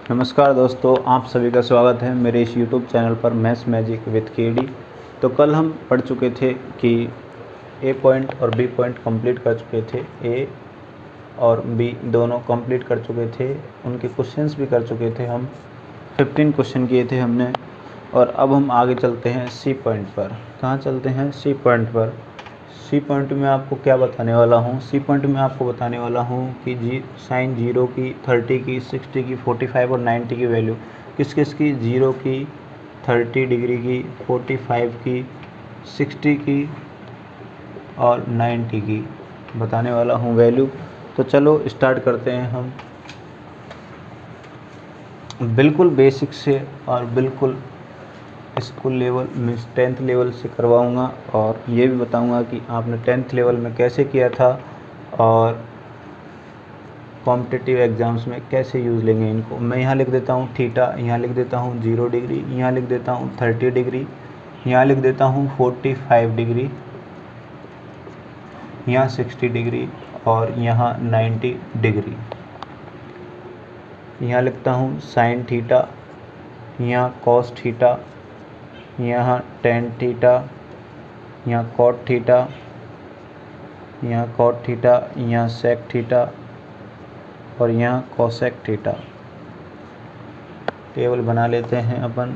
नमस्कार दोस्तों, आप सभी का स्वागत है मेरे इस YouTube चैनल पर मैथ्स मैजिक विद केडी। तो कल हम पढ़ चुके थे कि ए पॉइंट और बी पॉइंट कंप्लीट कर चुके थे। ए और बी दोनों कंप्लीट कर चुके थे, उनके क्वेश्चंस भी कर चुके थे। हम 15 क्वेश्चन किए थे हमने। और अब हम आगे चलते हैं सी पॉइंट पर। कहाँ चलते हैं? सी पॉइंट पर। सी पॉइंट में आपको क्या बताने वाला हूँ? सी पॉइंट में आपको बताने वाला हूँ कि साइन 0 की, 30 की, 60 की, 45 और 90 की वैल्यू किस किस की, 0 की, 30 डिग्री की, 45 की, 60 की और 90 की बताने वाला हूँ वैल्यू। तो चलो स्टार्ट करते हैं हम बिल्कुल बेसिक से, और बिल्कुल school level means 10th level से करवाऊँगा। और ये भी बताऊँगा कि आपने 10th लेवल में कैसे किया था और कॉम्पिटिटिव एग्ज़ाम्स में कैसे यूज़ लेंगे इनको। मैं यहाँ लिख देता हूँ थीटा, यहाँ लिख देता हूँ 0 डिग्री, यहाँ लिख देता हूँ 30 डिग्री, यहाँ लिख देता हूँ 45 डिग्री, यहाँ 60 डिग्री और यहाँ 90 डिग्री। यहाँ लिखता हूँ साइन थीटा, यहाँ कॉस थीटा, यहाँ टेन थीटा, यहाँ कॉट थीटा, यहाँ कॉट थीटा, यहाँ सेक थीटा और यहाँ कोसेक थीटा। टेबल बना लेते हैं अपन,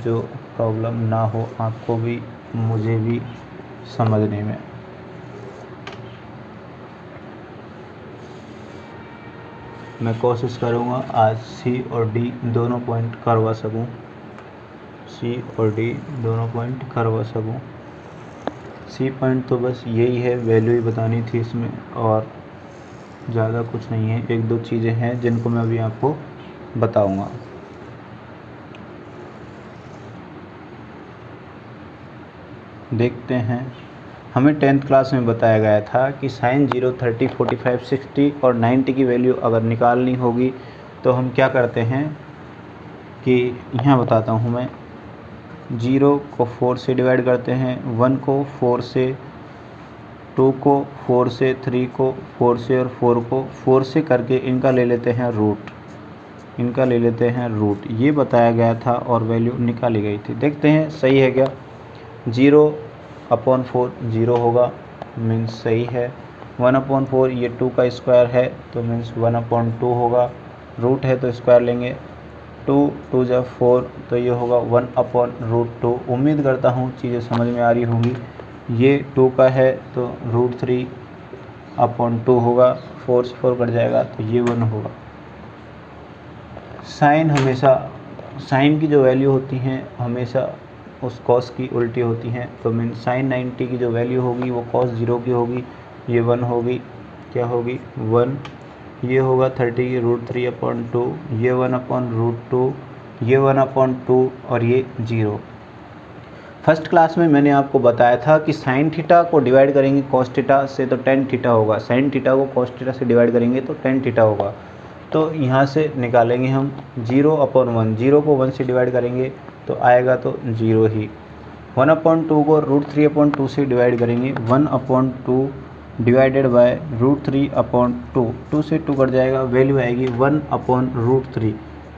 जो प्रॉब्लम ना हो आपको भी मुझे भी समझने में। मैं कोशिश करूँगा आज सी और डी दोनों पॉइंट करवा सकूँ, सी और डी दोनों पॉइंट करवा सकूँ। सी पॉइंट तो बस यही है, वैल्यू ही बतानी थी इसमें और ज़्यादा कुछ नहीं है। एक दो चीज़ें हैं जिनको मैं अभी आपको बताऊँगा। देखते हैं। हमें 10th क्लास में बताया गया था कि साइन 0, 30, 45, 60 और 90 की वैल्यू अगर निकालनी होगी तो हम क्या करते हैं कि यहाँ बताता हूँ मैं। 0 को 4 से डिवाइड करते हैं, 1 को 4 से, 2 को 4 से, 3 को 4 से और 4 को 4 से करके इनका ले लेते हैं रूट, इनका ले लेते हैं रूट। ये बताया गया था और वैल्यू निकाली गई थी। देखते हैं सही है क्या। 0/4 0 होगा, मीन्स सही है। 1/4 ये 2 का स्क्वायर है तो मीन्स 1/2 होगा। रूट है तो स्क्वायर लेंगे। 2 2 जा 4 तो ये होगा 1/√2। उम्मीद करता हूँ चीज़ें समझ में आ रही होंगी। ये 2 का है तो √3/2 होगा। 4 से 4 कट जाएगा तो ये 1 होगा। साइन हमेशा, साइन की जो वैल्यू होती हैं हमेशा उस कॉस की उल्टी होती हैं। तो मीन साइन 90 की जो वैल्यू होगी वो कॉस 0 की होगी। ये 1 होगी, क्या होगी 1। ये होगा 30 की √3/2, ये 1/√2, ये 1/2 और ये 0। फर्स्ट क्लास में मैंने आपको बताया था कि साइन थीटा को डिवाइड करेंगे कॉस थीटा से तो टेन थीटा होगा, साइन थीटा को कॉस थीटा से डिवाइड करेंगे तो टेन थीटा होगा। तो यहाँ से निकालेंगे हम 0/1, 0 को 1 से डिवाइड करेंगे तो आएगा तो 0 ही। 1/2 को √3/2 से डिवाइड करेंगे, 1/2 डिवाइडेड बाय √3/2, 2 से 2 कट जाएगा, वैल्यू आएगी 1/√3।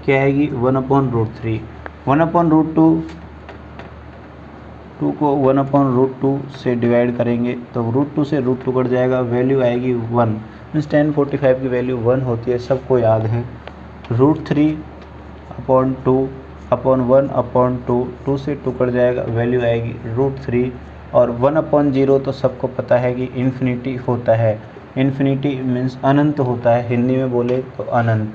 क्या आएगी 1/√3। 1/√2, 2 को 1/√2 से डिवाइड करेंगे तो √2 से √2 कट जाएगा, वैल्यू आएगी 1। मीन्स 1045 की वैल्यू 1 होती है, सबको याद है। √3/2/1/2, 2 से 2 कट जाएगा, वैल्यू आएगी √3। और 1/0 तो सबको पता है कि इन्फिनिटी होता है। इन्फिनिटी मीन्स अनंत होता है, हिंदी में बोले तो अनंत।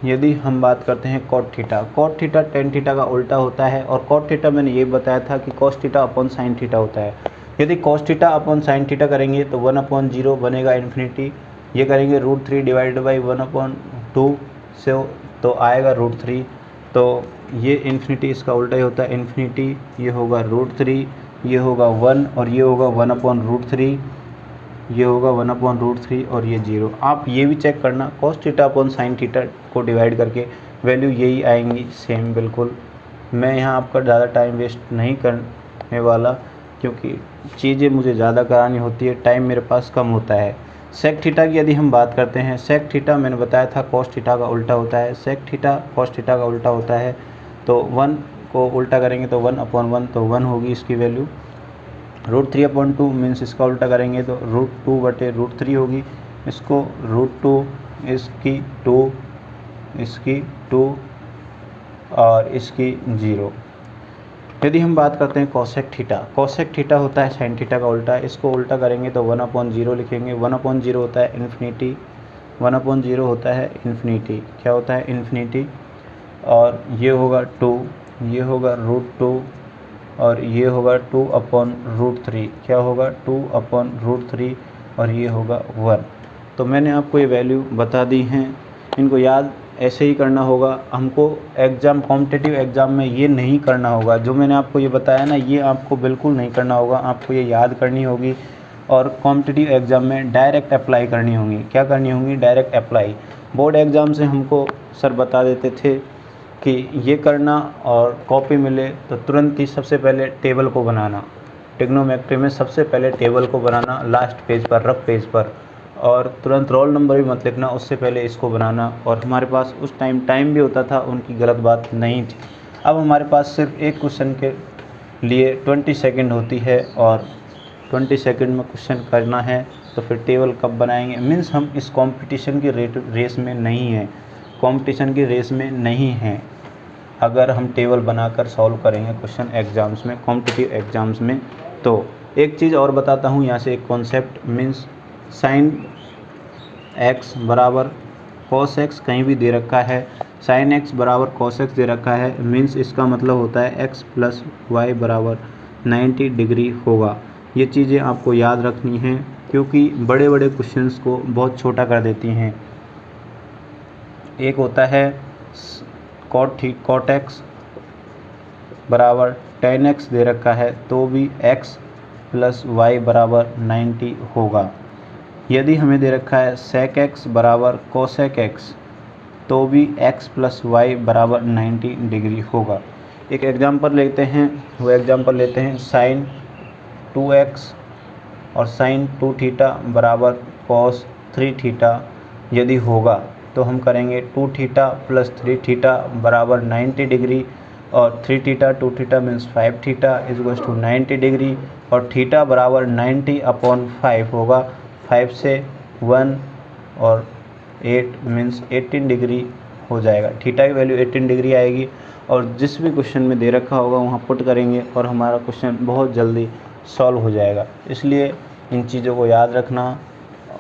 यदि हम बात करते हैं cot theta, cot theta tan theta का उल्टा होता है। और कॉट थीटा मैंने ये बताया था कि cos theta upon sine theta होता है। यदि cos theta upon sine theta करेंगे तो 1/0 बनेगा इन्फिनिटी। ये करेंगे √3 डिवाइडेड बाई 1/2 से तो आएगा √3। तो ये इन्फिनिटी इसका उल्टा ही होता है, इन्फिनिटी। ये होगा √3, ये होगा 1 और ये होगा 1/√3, ये होगा 1/√3 और ये 0। आप ये भी चेक करना cos theta upon sine theta को डिवाइड करके वैल्यू यही आएंगी सेम बिल्कुल। मैं यहाँ आपका ज़्यादा टाइम वेस्ट नहीं करने वाला, क्योंकि चीज़ें मुझे ज़्यादा करानी होती है, टाइम मेरे पास कम होता है। सेक थीटा की यदि हम बात करते हैं, सेक थीटा मैंने बताया था कॉस थीटा का उल्टा होता है, सेक थीटा कॉस थीटा का उल्टा होता है। तो 1 को उल्टा करेंगे तो 1/1 तो 1 होगी इसकी वैल्यू। √3/2 मीन्स इसका उल्टा करेंगे तो √2/√3 होगी। इसको √2 इसकी 2 इसकी 2 और इसकी 0। यदि हम बात करते हैं कोसेक थीटा, कोसेक थीटा होता है साइन थीटा का उल्टा। इसको उल्टा करेंगे तो 1/0 लिखेंगे। 1/0 होता है इन्फिनिटी, 1/0 होता है इन्फिनिटी। क्या होता है? इन्फिनिटी। और ये होगा 2, ये होगा √2 और ये होगा 2/√3। क्या होगा? 2/√3 और ये होगा 1। तो मैंने आपको ये वैल्यू बता दी हैं, इनको याद ऐसे ही करना होगा। हमको एग्ज़ाम, कॉम्पिटिटिव एग्ज़ाम में ये नहीं करना होगा, जो मैंने आपको ये बताया ना, ये आपको बिल्कुल नहीं करना होगा। आपको ये याद करनी होगी और कॉम्पिटिटिव एग्ज़ाम में डायरेक्ट अप्लाई करनी होंगी। क्या करनी होंगी? Direct apply. बोर्ड एग्ज़ाम से हमको सर बता देते थे कि ये करना, और कॉपी मिले तो तुरंत ही सबसे पहले टेबल को बनाना। ट्रिग्नोमेट्री में सबसे पहले टेबल को बनाना लास्ट पेज पर, रफ पेज पर, और तुरंत रोल नंबर भी मत लिखना, उससे पहले इसको बनाना। और हमारे पास उस टाइम भी होता था, उनकी गलत बात नहीं थी। अब हमारे पास सिर्फ एक क्वेश्चन के लिए 20 सेकंड होती है, और 20 सेकंड में क्वेश्चन करना है, तो फिर टेबल कब बनाएंगे? मीन्स हम इस कंपटीशन की रेस में नहीं हैं, कंपटीशन की रेस में नहीं हैं। अगर हम टेबल बनाकर सॉल्व करेंगे क्वेश्चन एग्ज़ाम्स में, कॉम्पिटिटिव एग्ज़ाम्स में। तो एक चीज़ और बताता हूँ यहाँ से, एक कॉन्सेप्ट, मीन्स साइन x बराबर कॉस x कहीं भी दे रखा है, साइन x बराबर कॉस x दे रखा है, मीन्स इसका मतलब होता है x + y बराबर 90 डिग्री होगा। ये चीज़ें आपको याद रखनी हैं, क्योंकि बड़े बड़े क्वेश्चंस को बहुत छोटा कर देती हैं। एक होता है cot x बराबर tan x दे रखा है, तो भी x + y बराबर 90 होगा। यदि हमें दे रखा है sec x बराबर cosec x, तो भी x + y बराबर 90 डिग्री होगा। एक एग्जाम्पल लेते हैं, वो एग्जाम्पल लेते हैं sin 2x और sin 2 थीटा बराबर cos 3 थीटा यदि होगा, तो हम करेंगे 2 थीटा + 3 थीटा बराबर 90 डिग्री, और 3 theta 2 theta means 5 theta = 90 degree, और थीटा बराबर 90/5 होगा। 5 से 1 और 8 मीन्स 18 डिग्री हो जाएगा। थीटा की वैल्यू 18 डिग्री आएगी, और जिस भी क्वेश्चन में दे रखा होगा वहाँ पुट करेंगे और हमारा क्वेश्चन बहुत जल्दी सॉल्व हो जाएगा। इसलिए इन चीज़ों को याद रखना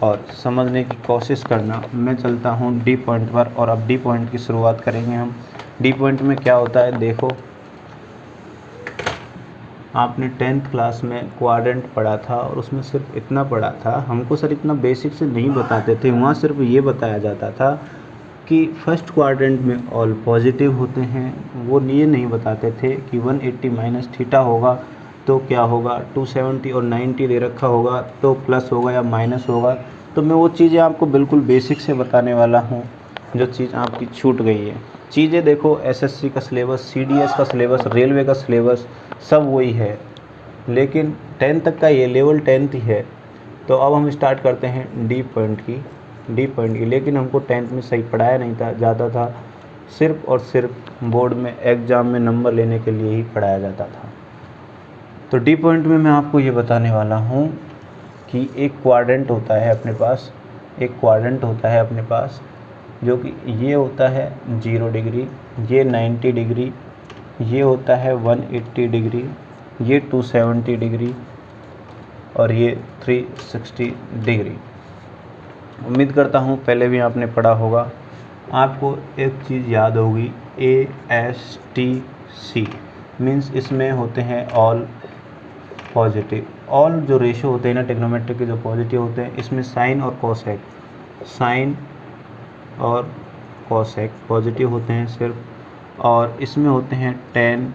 और समझने की कोशिश करना। मैं चलता हूँ डी पॉइंट पर, और अब डी पॉइंट की शुरुआत करेंगे हम। डी पॉइंट में क्या होता है देखो, आपने 10th क्लास में क्वाड्रेंट पढ़ा था, और उसमें सिर्फ इतना पढ़ा था, हमको सर इतना बेसिक से नहीं बताते थे। वहाँ सिर्फ ये बताया जाता था कि फर्स्ट क्वाड्रेंट में ऑल पॉजिटिव होते हैं। वो ये नहीं बताते थे कि 180 - थीटा होगा तो क्या होगा, 270 और 90 दे रखा होगा तो प्लस होगा या माइनस होगा। तो मैं वो चीज़ें आपको बिल्कुल बेसिक से बताने वाला हूँ, जो चीज़ आपकी छूट गई है। चीज़ें देखो, एसएससी का सिलेबस, सीडीएस का सिलेबस, रेलवे का सिलेबस सब वही है, लेकिन 10 तक का ये लेवल 10th ही है। तो अब हम स्टार्ट करते हैं डी पॉइंट की। लेकिन हमको 10th में सही पढ़ाया नहीं था, ज़्यादा था सिर्फ और सिर्फ बोर्ड में एग्ज़ाम में नंबर लेने के लिए ही पढ़ाया जाता था। तो डी पॉइंट में मैं आपको ये बताने वाला हूँ कि एक क्वाड्रेंट होता है अपने पास, जो कि ये होता है 0 डिग्री, ये 90 डिग्री, ये होता है 180 डिग्री, ये 270 डिग्री, और ये 360 डिग्री। उम्मीद करता हूँ पहले भी आपने पढ़ा होगा। आपको एक चीज़ याद होगी, ASTC मीन्स इसमें होते हैं ऑल पॉजिटिव। ऑल जो रेशो होते हैं ना ट्रिग्नोमेट्री के, जो पॉजिटिव होते हैं, इसमें साइन और कॉसेक पॉजिटिव होते हैं सिर्फ, और इसमें होते हैं टेन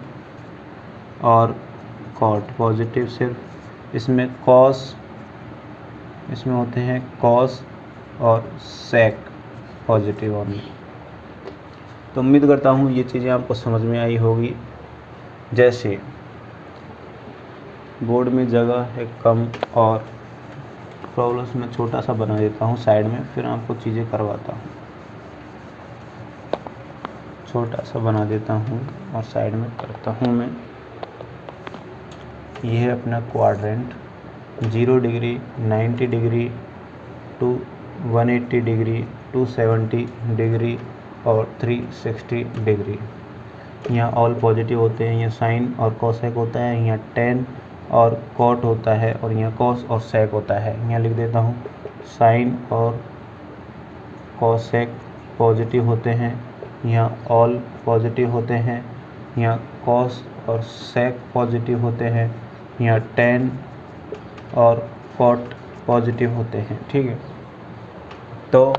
और कॉट पॉजिटिव सिर्फ। इसमें होते हैं कॉस और सेक पॉजिटिव ओनली। तो उम्मीद करता हूँ ये चीज़ें आपको समझ में आई होगी। जैसे बोर्ड में जगह है कम और प्रॉब्लम्स मैं छोटा सा बना देता हूँ साइड में, फिर आपको चीज़ें करवाता हूँ। छोटा सा बना देता हूँ और साइड में करता हूँ मैं। ये है अपना quadrant, 0 degree, 90 degree, 180 degree, 270 degree और 360 डिग्री। यहाँ ऑल पॉजिटिव होते हैं, यहाँ साइन और कोसेक होता है, यहाँ टेन और कॉट होता है, और यहाँ कॉस और सेक होता है। यहाँ लिख देता हूँ साइन और कोसेक पॉजिटिव होते हैं, यहाँ ऑल पॉजिटिव होते हैं, यहाँ कॉस और सेक पॉजिटिव होते हैं, यहाँ टेन और कॉट पॉजिटिव होते हैं। ठीक है, तो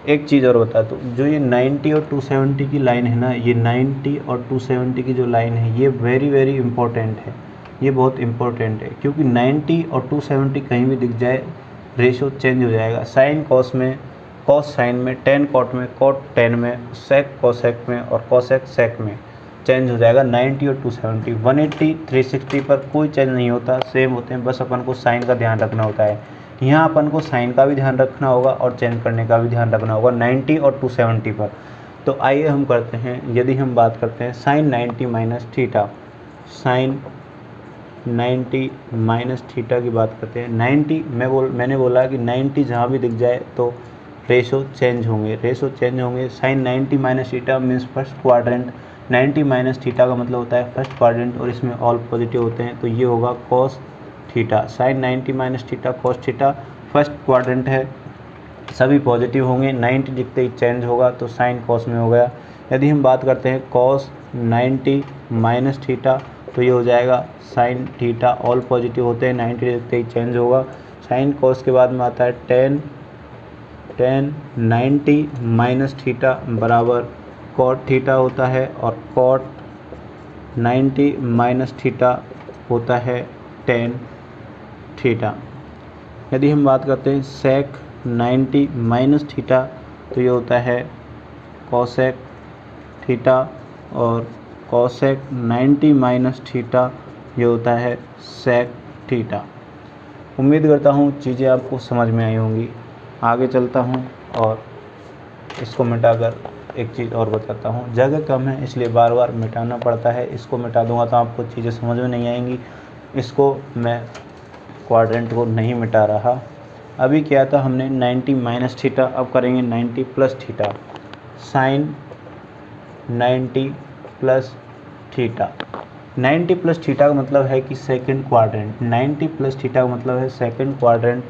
एक चीज़ और बता दूँ, जो ये 90 और 270 की लाइन है ना, ये 90 और 270 की जो लाइन है ये वेरी इंपॉर्टेंट है, ये बहुत इंपॉर्टेंट है, क्योंकि 90 और 270 कहीं भी दिख जाए रेशो चेंज हो जाएगा। साइन कॉस में, कॉस साइन में, टेन कॉट में, कॉट टेन में, सेक कोसेक में और कोसेक सेक में चेंज हो जाएगा। 90 और 270, 180 360 पर कोई चेंज नहीं होता, सेम होते हैं, बस अपन को साइन का ध्यान रखना होता है। यहाँ अपन को साइन का भी ध्यान रखना होगा और चेंज करने का भी ध्यान रखना होगा 90 और 270 पर। तो आइए हम करते हैं, यदि हम बात करते हैं sine 90 minus theta, sine 90 minus theta की बात करते हैं। 90 मैंने बोला कि 90 जहाँ भी दिख जाए तो रेशो चेंज होंगे। Sine 90 minus theta means first quadrant, 90 minus theta का मतलब होता है फर्स्ट क्वाड्रेंट, और इसमें ऑल पॉजिटिव होते हैं, तो ये होगा cos theta. Sine 90 minus theta cos theta, first quadrant है, सभी पॉजिटिव होंगे, 90 दिखते ही चेंज होगा, तो साइन कॉस में हो गया। यदि हम बात करते हैं कॉस 90 माइनस थीटा, तो ये हो जाएगा साइन थीटा, ऑल पॉजिटिव होते हैं, 90 दिखते ही चेंज होगा। साइन कॉस के बाद में आता है टेन 90 माइनस थीटा बराबर कॉट थीटा होता है, और कॉट 90 माइनस थीटा होता है टेन थीटा। यदि हम बात करते हैं सेक 90 माइनस थीटा, तो ये होता है कोसेक थीटा, और कोसेक 90 माइनस थीटा ये होता है सेक थीटा। उम्मीद करता हूँ चीज़ें आपको समझ में आई होंगी। आगे चलता हूँ और इसको मिटाकर एक चीज़ और बताता हूँ। जगह कम है इसलिए बार बार मिटाना पड़ता है, इसको मिटा दूंगा तो आपको चीज़ें समझ में नहीं आएंगी। इसको मैं क्वाड्रेंट को नहीं मिटा रहा। अभी किया था हमने 90 माइनस थीटा, अब करेंगे 90 plus theta. Sine 90 plus theta, 90 plus theta का मतलब है कि सेकंड क्वाड्रेंट, 90 प्लस थीटा का मतलब है सेकंड क्वाड्रेंट,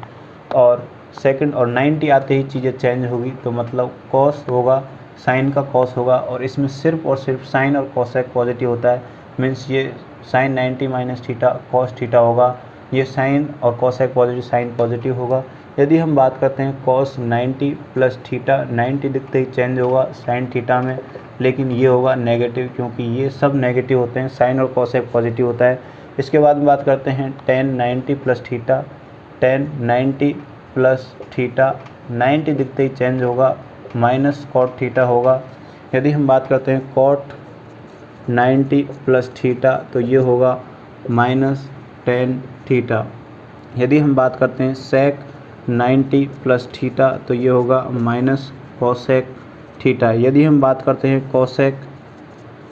और सेकंड और 90 आते ही चीज़ें चेंज होगी, तो मतलब कॉस होगा, साइन का कॉस होगा, और इसमें सिर्फ और सिर्फ साइन और कोसेक पॉजिटिव होता है, मीन्स ये sine 90 minus theta cos theta होगा, ये साइन और कोसेक पॉजिटिव, साइन पॉजिटिव होगा। यदि हम बात करते हैं कॉस 90 प्लस थीटा, 90 दिखते ही चेंज होगा साइन थीटा में, लेकिन ये होगा नेगेटिव, क्योंकि ये सब नेगेटिव होते हैं, साइन और कोसेक पॉजिटिव होता है। इसके बाद में बात करते हैं ten 90 plus theta, ten 90 plus theta, 90 दिखते ही चेंज होगा, माइनस कॉट थीटा होगा। यदि हम बात करते हैं कॉट 90 प्लस थीटा, तो ये होगा माइनस टेन थीटा। यदि हम बात करते हैं सेक 90 प्लस थीटा, तो ये होगा माइनस कोसेक थीटा। यदि हम बात करते हैं कोसेक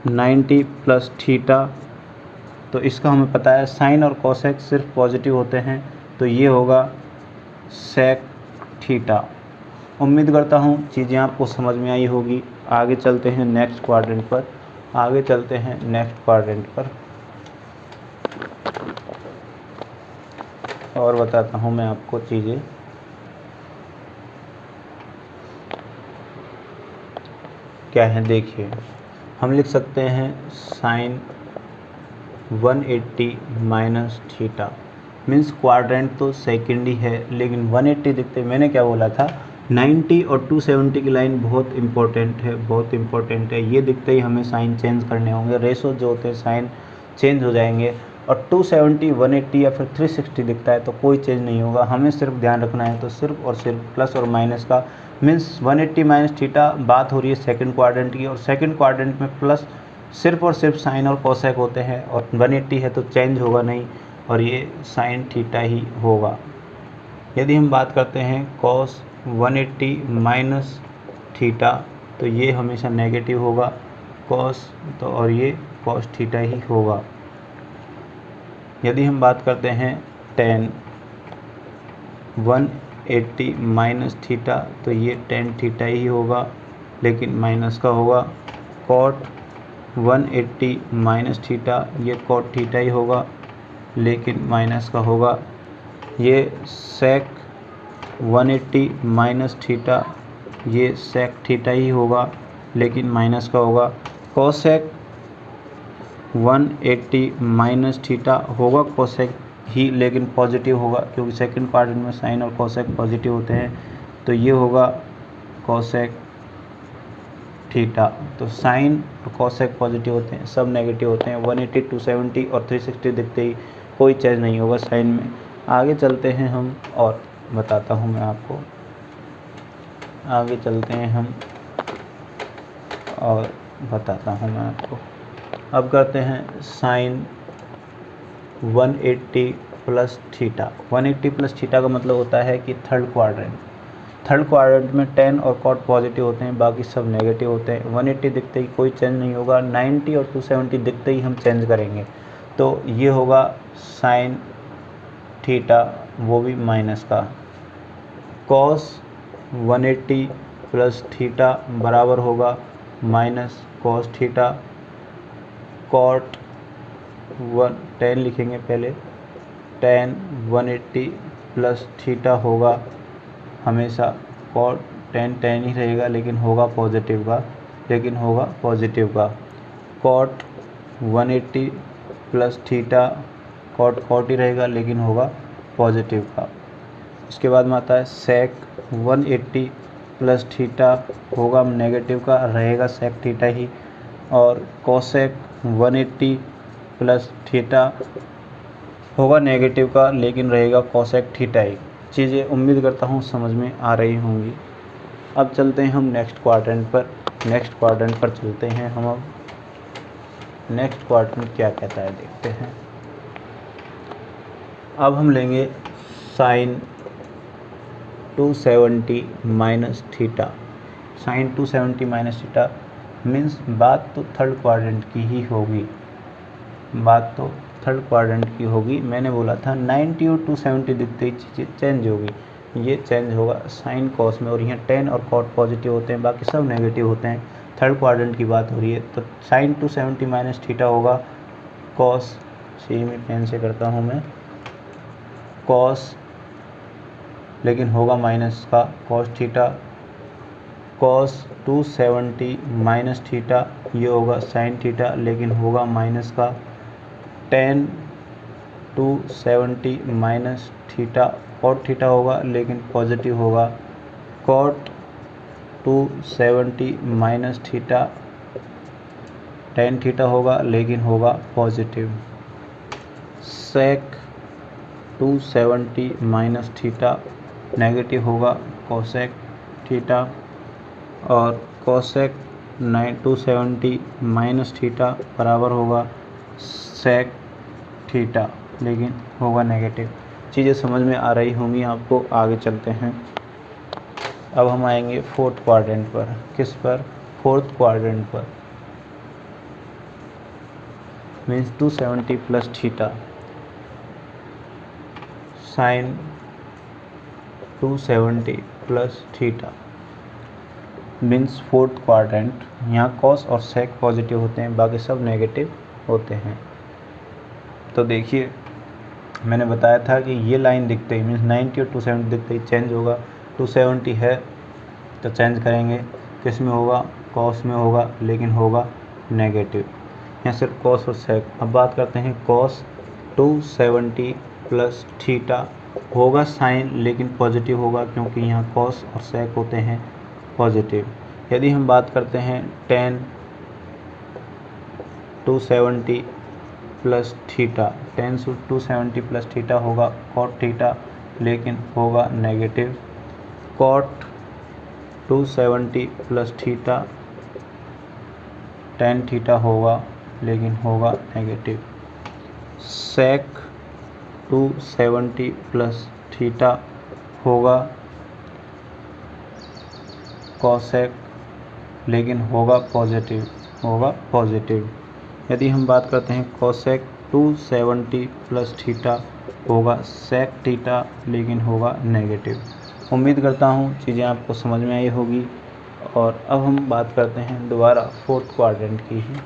90 प्लस थीटा, तो इसका हमें पता है साइन और कोसेक सिर्फ पॉजिटिव होते हैं, तो ये होगा सेक थीटा। उम्मीद करता हूँ चीज़ें आपको समझ में आई होगी। आगे चलते हैं नेक्स्ट क्वाड्रेंट पर, और बताता हूँ मैं आपको चीज़ें। क्या है देखिए, हम लिख सकते हैं sine 180 minus theta, means quadrant तो सेकेंड ही है, लेकिन 180 दिखते, मैंने क्या बोला था 90 और 270 की लाइन बहुत इंपॉर्टेंट है, ये दिखते ही हमें साइन चेंज करने होंगे, रेशो जो होते हैं साइन चेंज हो जाएंगे। और 270 180 या फिर 360 दिखता है तो कोई चेंज नहीं होगा, हमें सिर्फ ध्यान रखना है तो सिर्फ और सिर्फ प्लस और माइनस का। मीन्स 180 माइनस थीटा बात हो रही है सेकंड क्वाड्रेंट की, और सेकंड क्वाड्रेंट में प्लस सिर्फ और सिर्फ साइन और कोसेक होते हैं, और 180 है तो चेंज होगा नहीं, और ये साइन थीटा ही होगा। यदि हम बात करते हैं कॉस 180 माइनस थीटा तो ये हमेशा नेगेटिव होगा कॉस, तो और ये कॉस थीटा ही होगा। यदि हम बात करते हैं टेन 180 माइनस थीटा तो ये टेन थीटा ही होगा लेकिन माइनस का होगा। कॉट 180 माइनस थीटा ये कॉट थीटा ही होगा लेकिन माइनस का होगा। ये सेक 180 माइनस थीटा ये सेक थीटा ही होगा लेकिन माइनस का होगा। कोसेक 180 माइनस थीटा होगा कोसेक ही लेकिन पॉजिटिव होगा क्योंकि सेकंड क्वाड्रेंट में साइन और कोसेक पॉजिटिव होते हैं, तो ये होगा कोसेक थीटा। तो साइन और कोसेक पॉजिटिव होते हैं, सब नेगेटिव होते हैं। 180 270 और 360 दिखते ही कोई चेंज नहीं होगा साइन में। आगे चलते हैं हम और बताता हूँ मैं आपको, आगे चलते हैं हम और बताता हूँ मैं आपको। अब करते हैं sine 180 plus theta. 180 plus theta का मतलब होता है कि थर्ड क्वाड्रेंट में टेन और कॉट पॉजिटिव होते हैं, बाकी सब नेगेटिव होते हैं। 180 दिखते ही कोई चेंज नहीं होगा, 90 और 270 दिखते ही हम चेंज करेंगे, तो ये होगा साइन थीटा, वो भी माइनस का। कॉस 180 प्लस थीटा बराबर होगा माइनस कॉस थीटा। कॉट 10 लिखेंगे पहले, टेन 180 प्लस थीटा होगा हमेशा कॉट 10 ही रहेगा लेकिन होगा पॉजिटिव का, कॉट 180 प्लस थीटा कॉट ही रहेगा लेकिन होगा पॉजिटिव का। इसके बाद में आता है सेक 180 प्लस थीटा होगा नेगेटिव का, रहेगा सेक थीटा ही। और कोसेक 180 प्लस थीटा होगा नेगेटिव का लेकिन रहेगा कोसेक थीटा ही। चीज़ें उम्मीद करता हूँ समझ में आ रही होंगी। अब चलते हैं हम नेक्स्ट क्वाड्रेंट पर चलते हैं हम। अब नेक्स्ट क्वाड्रेंट क्या कहता है देखते हैं। अब हम लेंगे sine 270 minus theta. Sine 270 minus theta means बात तो थर्ड क्वाड्रेंट की ही होगी, मैंने बोला था 90 और 270 दिखते ही चीज़ें चेंज होगी, ये चेंज होगा साइन कॉस में। और यहाँ 10 और कॉट पॉजिटिव होते हैं, बाकी सब नेगेटिव होते हैं। थर्ड क्वाड्रेंट की बात हो रही है, तो साइन 270 माइनस थीटा होगा कॉस, सेम ही पेन से करता हूँ मैं, कॉस लेकिन होगा माइनस का cos theta. Cos 270 minus theta ये होगा साइन थीटा लेकिन होगा माइनस का। Tan 270 minus theta cot theta होगा लेकिन पॉजिटिव होगा। Cot 270 minus theta tan theta होगा लेकिन होगा positive. Sec 270 minus theta negative होगा कोसेक थीटा। और कोसेक 270 माइनस थीटा बराबर होगा सेक थीटा लेकिन होगा नेगेटिव। चीज़ें समझ में आ रही होंगी आपको। आगे चलते हैं। अब हम आएंगे फोर्थ क्वाड्रेंट पर। किस पर? फोर्थ क्वाड्रेंट पर, means 270 plus theta. Sine 270 plus theta means fourth quadrant. यहाँ कॉस और सेक पॉजिटिव होते हैं, बाकी सब नेगेटिव होते हैं। तो देखिए मैंने बताया था कि ये लाइन दिखते ही मीन्स 90 और 270 दिखते ही चेंज होगा। 270 है तो चेंज करेंगे, किस में होगा? कॉस में होगा लेकिन होगा नेगेटिव। यहाँ सिर्फ कॉस और सेक। अब बात करते हैं कॉस 270 प्लस थीटा होगा साइन लेकिन पॉजिटिव होगा क्योंकि यहाँ कॉस और सेक होते हैं पॉजिटिव। यदि हम बात करते हैं tan 270 plus theta, tan 270 plus theta होगा कॉट थीटा लेकिन होगा negative. Cot 270 plus theta tan theta होगा लेकिन होगा नेगेटिव। सेक 270 प्लस थीटा होगा कोसेक, लेकिन होगा पॉजिटिव। यदि हम बात करते हैं कोसेक 270 प्लस थीटा होगा सेक थीटा, लेकिन होगा नेगेटिव। उम्मीद करता हूँ चीज़ें आपको समझ में आई होगी। और अब हम बात करते हैं दोबारा फोर्थ क्वाड्रेंट की ही।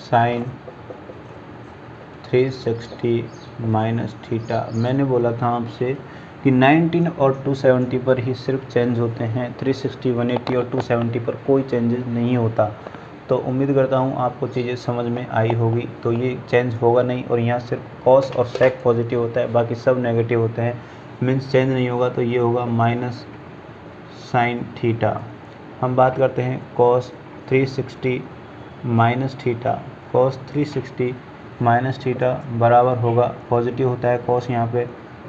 Sign 360 minus theta. मैंने बोला था आपसे कि 19 और 270 पर ही सिर्फ चेंज होते हैं, 360, 180 और 270 पर कोई चेंजेस नहीं होता। तो उम्मीद करता हूँ आपको चीज़ें समझ में आई होगी। तो ये चेंज होगा नहीं, और यहाँ सिर्फ कॉस और सेक पॉजिटिव होता है, बाकी सब नेगेटिव होते हैं, मीन्स चेंज नहीं होगा। तो ये होगा माइनस साइन थीटा। हम बात करते हैं cos 360 minus theta. Cos 360 minus theta बराबर होगा, पॉजिटिव होता है कॉस यहाँ पे,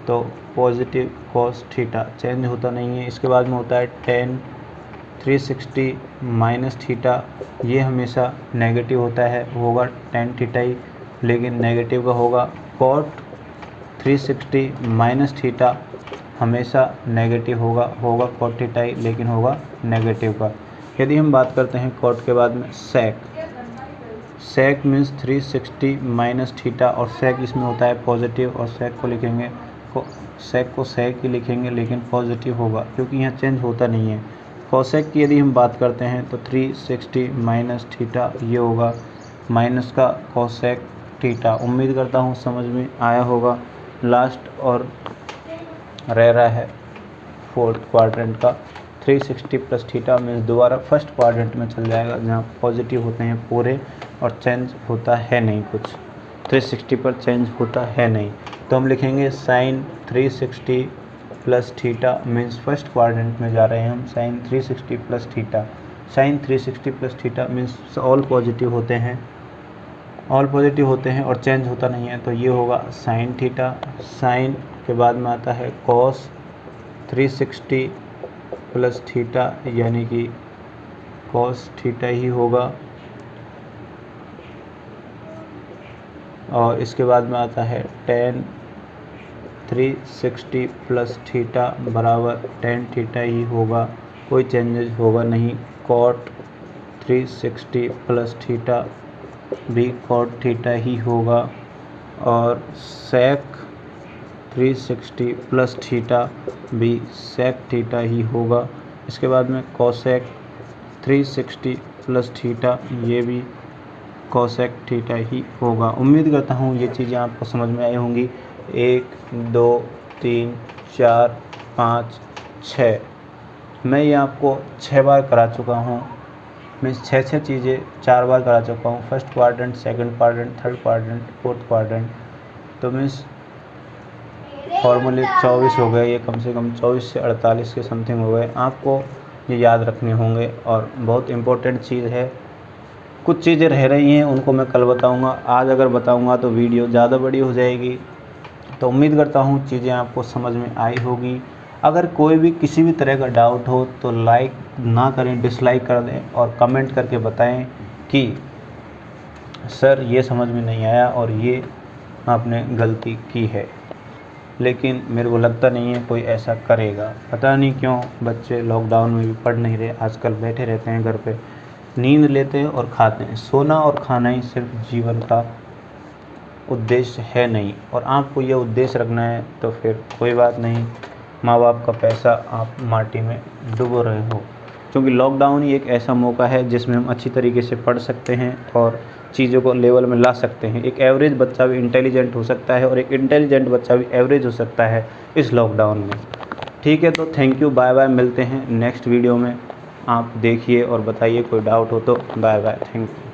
तो पॉजिटिव कॉस थीटा, चेंज होता नहीं है। इसके बाद में होता है टेन 360 माइनस थीटा, ये हमेशा नेगेटिव होता है, वो होगा टेन थीटा ही, लेकिन नेगेटिव का होगा। कॉट 360 माइनस थीटा हमेशा नेगेटिव होगा कॉट थीटा ही, लेकिन होगा नेगेटिव का। यदि हम बात करते हैं कॉट के बाद में सेक मीन्स 360 माइनस थीटा, और सेक इसमें होता है पॉजिटिव, और सेक को लिखेंगे सेक को सेक ही लिखेंगे, लेकिन पॉजिटिव होगा क्योंकि यहाँ चेंज होता नहीं है। कोसेक की यदि हम बात करते हैं तो 360 माइनस थीटा, ये होगा माइनस का कोसेक थीटा। उम्मीद करता हूँ समझ में आया होगा। लास्ट और रह रहा है फोर्थ क्वाड्रेंट का 360 प्लस थीटा मीन्स दोबारा फर्स्ट क्वाड्रेंट में चल जाएगा, जहाँ पॉजिटिव होते हैं पूरे और चेंज होता है नहीं कुछ, 360 पर चेंज होता है नहीं। तो हम लिखेंगे sine 360 plus theta means first quadrant में जा रहे हैं हम, sine 360 plus theta. Sine 360 plus theta means all positive होते हैं, और चेंज होता नहीं है, तो ये होगा साइन थीटा। साइन के बाद में आता है कॉस 360 प्लस थीटा, यानी कि कॉस थीटा ही होगा। और इसके बाद में आता है टेन 360 प्लस थीटा बराबर टेन थीटा ही होगा, कोई चेंजेस होगा नहीं। कॉट 360 प्लस थीटा भी कॉट थीटा ही होगा, और सेक 360 प्लस थीटा भी सेक थीटा ही होगा। इसके बाद में कोसेक 360 प्लस थीटा, ये भी कोसेक थीटा ही होगा। उम्मीद करता हूँ ये चीज़ें आपको समझ में आई होंगी। 1 2 3 4 5 6, मैं ये आपको 6 बार करा चुका हूँ, मैं 6 चीज़ें 4 बार करा चुका हूँ। First quadrant, second quadrant, third quadrant, fourth quadrant, तो मीन्स फॉर्मूले 24 हो गए, ये कम से कम 24 से 48 के समथिंग हो गए। आपको ये याद रखने होंगे, और बहुत इम्पोर्टेंट चीज़ है। कुछ चीज़ें रह रही हैं, उनको मैं कल बताऊंगा, आज अगर बताऊंगा तो वीडियो ज़्यादा बड़ी हो जाएगी। तो उम्मीद करता हूँ चीज़ें आपको समझ में आई होगी। अगर कोई भी किसी भी तरह का डाउट हो तो लाइक ना करें, डिसलाइक कर दें, और कमेंट करके बताएं कि सर ये समझ में नहीं आया और ये आपने गलती की है। लेकिन मेरे को लगता नहीं है कोई ऐसा करेगा, पता नहीं क्यों। बच्चे लॉकडाउन में भी पढ़ नहीं रहे, आजकल बैठे रहते हैं घर पे, नींद लेते हैं और खाते हैं। सोना और खाना ही सिर्फ जीवन का उद्देश्य है नहीं, और आपको यह उद्देश्य रखना है तो फिर कोई बात नहीं, माँ बाप का पैसा आप माटी में डुबो रहे हो। क्योंकि लॉकडाउन ही एक ऐसा मौका है जिसमें हम अच्छी तरीके से पढ़ सकते हैं और चीज़ों को लेवल में ला सकते हैं। एक एवरेज बच्चा भी इंटेलिजेंट हो सकता है, और एक इंटेलिजेंट बच्चा भी एवरेज हो सकता है इस लॉकडाउन में। ठीक है, तो थैंक यू, बाय बाय, मिलते हैं नेक्स्ट वीडियो में। आप देखिए और बताइए, कोई डाउट हो तो। Bye bye, thank you.